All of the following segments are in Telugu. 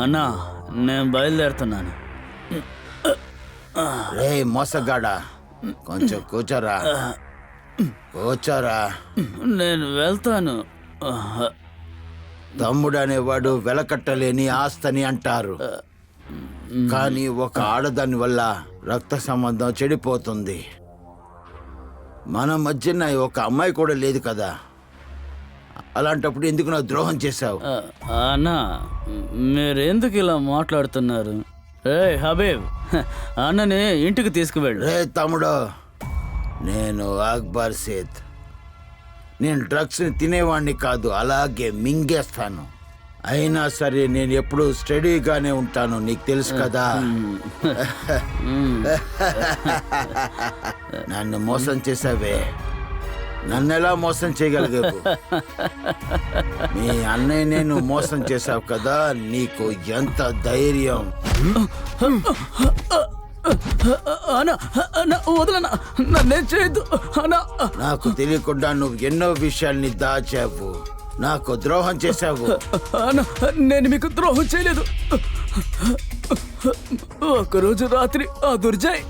అన్నా నేను బయలుదేరుతున్నాను. రే మోసగాడా, కొంచెం కూర్చోరా. కూర్చోరా. నేను వెళ్తాను. తమ్ముడు అనేవాడు వెలకట్టలేని ఆస్తని అంటారు, కానీ ఒక ఆడదాని వల్ల రక్త సంబంధం చెడిపోతుంది. మన మధ్యన ఒక అమ్మాయి కూడా లేదు కదా, అలాంటప్పుడు ఎందుకు నా ద్రోహం చేశావు? అన్నా మీరెందుకు ఇలా మాట్లాడుతున్నారు? రే హబీబ్, అన్నని ఇంటికి తీసుకువెళ్ళు. రే తమ్ముడు, నేను అక్బర్ సేత్. నేను డ్రగ్స్ని తినేవాడిని కాదు, అలాగే మింగేస్తాను. అయినా సరే నేను ఎప్పుడూ స్టడీగానే ఉంటాను, నీకు తెలుసు కదా. నన్ను మోసం చేసావే, నన్నెలా మోసం చేయగలిగావు? మీ అన్నయ్య నేను మోసం చేసావు కదా, నీకు ఎంత ధైర్యం? వదలనా, నన్నేం చేయొద్దు అన్నా. నాకు తెలియకుండా నువ్వు ఎన్నో విషయాల్ని దాచావు, నాకు ద్రోహం చేశావు. అన్నా నేను మీకు ద్రోహం చేయలేదు. ఒకరోజు రాత్రి ఆ దుర్జయ్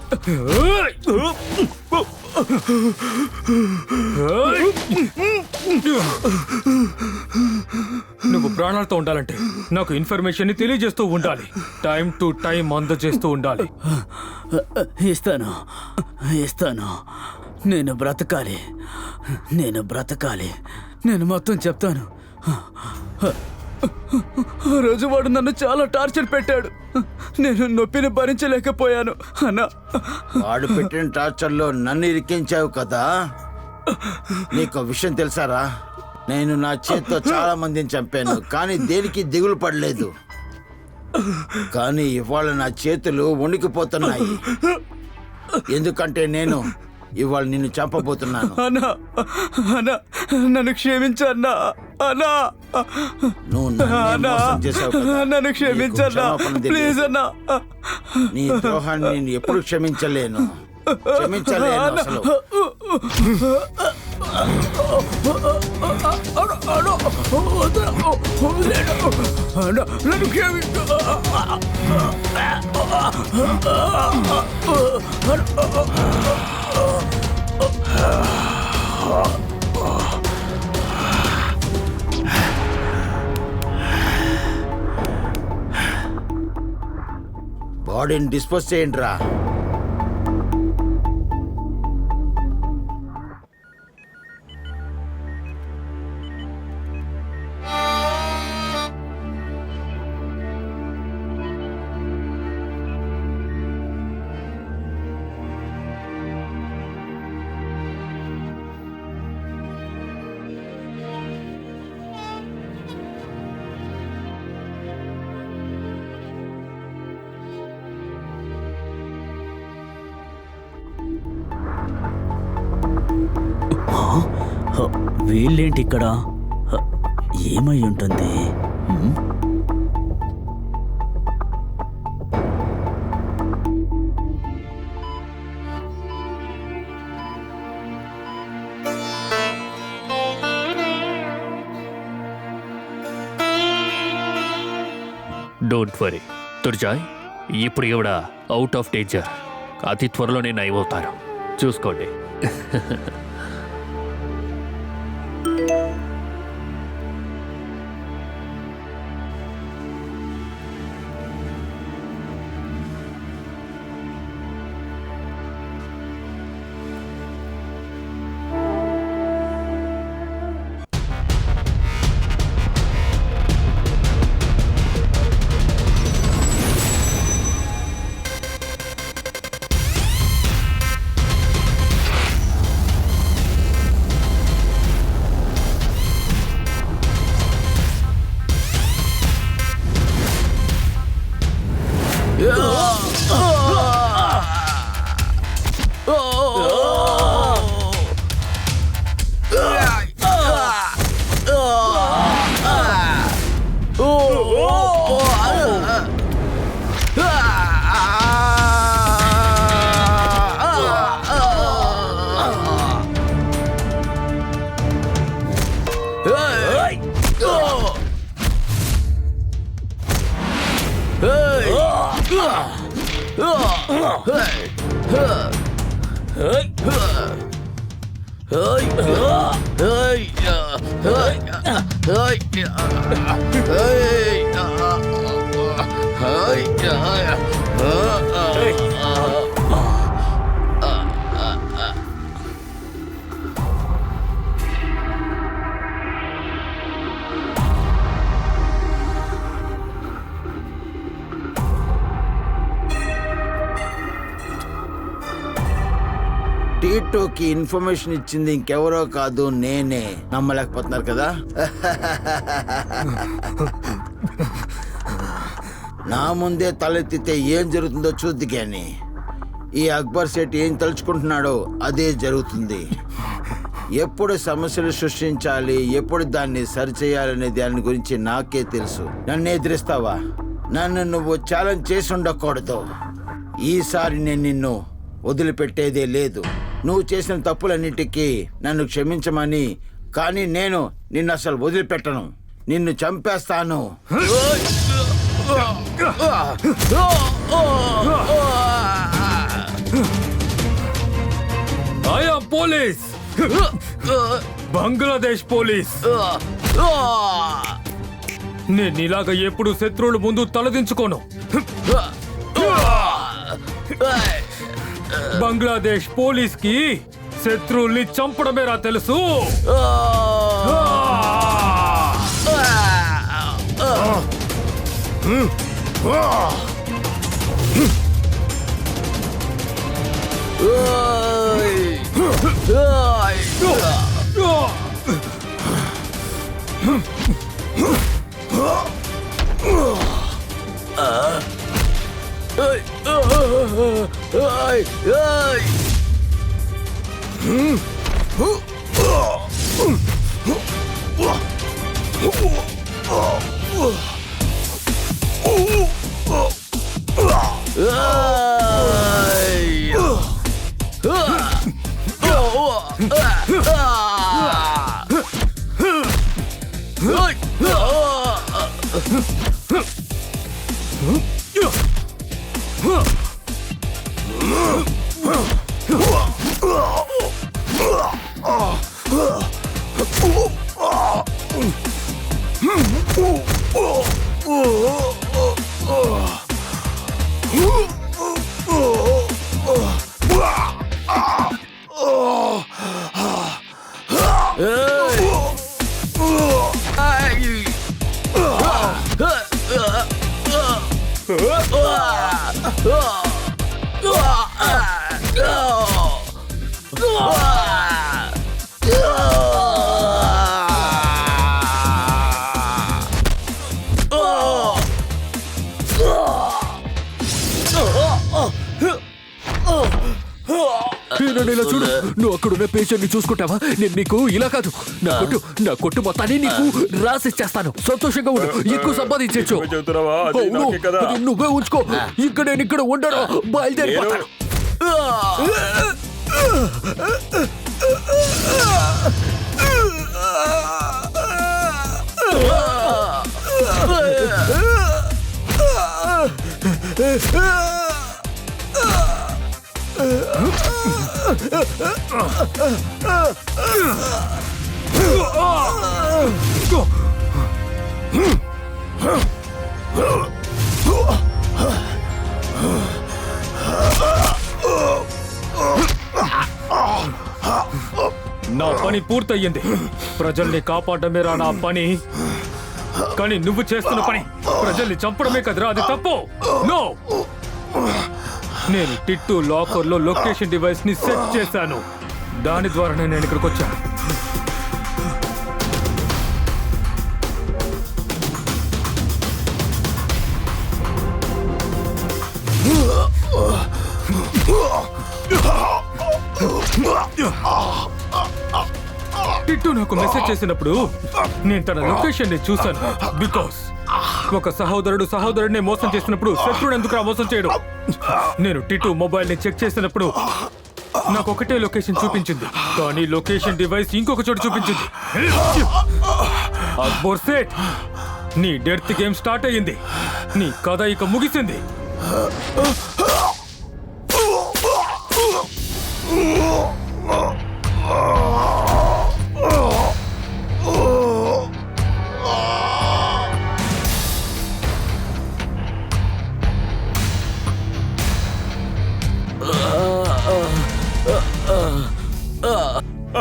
నువ్వు ప్రాణాలతో ఉండాలంటే నాకు ఇన్ఫర్మేషన్ ని తెలియజేస్తూ ఉండాలి, టైం టు టైం అందజేస్తూ ఉండాలి. ఇస్తాను ఇస్తాను, నేను బ్రతకాలి, నేను బ్రతకాలి, నేను మొత్తం చెప్తాను. ఆ రోజు వాడు నన్ను చాలా టార్చర్ పెట్టాడు, నేను నొప్పిని భరించలేకపోయాను అన్నా. వాడు పెట్టిన టార్చర్లో నన్ను ఇరికించావు కదా. నీకు విషయం తెలుసారా, నేను నా చేత్తో చాలా మందిని చంపాను, కానీ దేనికి దిగులు పడలేదు. కానీ ఇవాళ నా చేతులు వణికిపోతున్నాయి, ఎందుకంటే నేను ఇవాళ నిన్ను చంపబోతున్నాను. అన్నా అన్నా నన్ను క్షమించన్నా. అన్నా నువ్వు నన్ను మోసం చేసావు కదా, నన్ను క్షమించన్నా ప్లీజ్ అన్నా. నీ ద్రోహాన్ని నేను ఎప్పుడు క్షమించలేను అసలు. నన్ను క్షమించు. బాడీని డిస్పోజ్ చేయండి రా. వీళ్ళేంటి ఇక్కడ? ఏమై ఉంటుంది? డోంట్ వరీ దుర్జాయ్, ఇప్పుడు ఈవిడ అవుట్ ఆఫ్ డేంజర్. అతి త్వరలోనే నయమవుతారు, చూసుకోండి. టీటోకి ఇన్ఫర్మేషన్ ఇచ్చింది ఇంకెవరో కాదు, నేనే. నమ్మలేకపోతున్నారు కదా? నా ముందే తలెత్తితే ఏం జరుగుతుందో చూద్ది. కానీ ఈ అక్బర్ సేట్ ఏం తలుచుకుంటున్నాడో అదే జరుగుతుంది. ఎప్పుడు సమస్యలు సృష్టించాలి, ఎప్పుడు దాన్ని సరిచేయాలనే దాని గురించి నాకే తెలుసు. నన్ను ఎదిరిస్తావా? నన్ను నువ్వు ఛాలెంజ్ చేసి ఉండకూడదు. ఈసారి నేను నిన్ను వదిలిపెట్టేదే లేదు. నువ్వు చేసిన తప్పులన్నిటికీ నన్ను క్షమించమని. కానీ నేను నిన్ను అసలు వదిలిపెట్టను. నిన్ను చంపేస్తాను. I am police, Bangladesh police. నేను ఇలాగ ఎప్పుడు శత్రువుల ముందు తలదించుకోను. బంగ్లాదేశ్ పోలీస్ కి శత్రువుల్ని చంపడమేరా తెలుసు. ఇలా చూడు, నువ్వు అక్కడున్న పేషెంట్ ని చూసుకుంటావా? నేను నీకు ఇలా కాదు, నా కొట్టు మొత్తాన్ని నీకు రాసిచ్చేస్తాను. సంతోషంగా ఉండు, ఎక్కువ సంపాదించచ్చు. నువ్వే ఉంచుకో, ఇక్కడ నేను ఇక్కడ ఉండను, బయలుదేరిపోతాను. నా పని పూర్తయింది. ప్రజల్ని కాపాడమేరా నా పని. కానీ నువ్వు చేస్తున్న పని ప్రజల్ని చంపడమే కదరా, అది తప్పు. నో, నేను టిట్టు లాకర్ లో లొకేషన్ డివైస్ ని సెట్ చేశాను. దాని ద్వారా నేను ఇక్కడికి వచ్చాను. టిట్టు నాకు మెసేజ్ చేసినప్పుడు నేను తన లొకేషన్ ని చూశాను. బికాస్ ఒక సహోదరుడిని మోసం చేసినప్పుడు శత్రుడు ఎందుకు మోసం చేయడం? నేను టిట్టు మొబైల్ ని చెక్ చేసినప్పుడు నాకు ఒకటే లొకేషన్ చూపించింది, కానీ లొకేషన్ డివైస్ ఇంకొక చోటు చూపించింది. అక్బర్ సేట్, నీ డెత్ గేమ్ స్టార్ట్ అయ్యింది. నీ కథ ఇక ముగిసింది.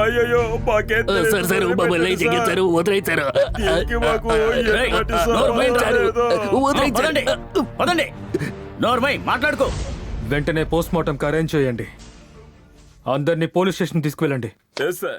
అయ్యో మాకేం తెలియదు సార్ సార్ సార్, మమ్మల్ని పెట్టండి చెక్కించారు సార్. వదిలేశారు దీనికి మాకు ఎటువంటి వదిలేశారు వదిలేశారు పదండి నోర్మై మాట్లాడుకో. వెంటనే పోస్ట్ మార్టం అరేంజ్ చేయండి. అందరినీ పోలీస్ స్టేషన్ తీసుకువెళ్ళండి. Yes, sir.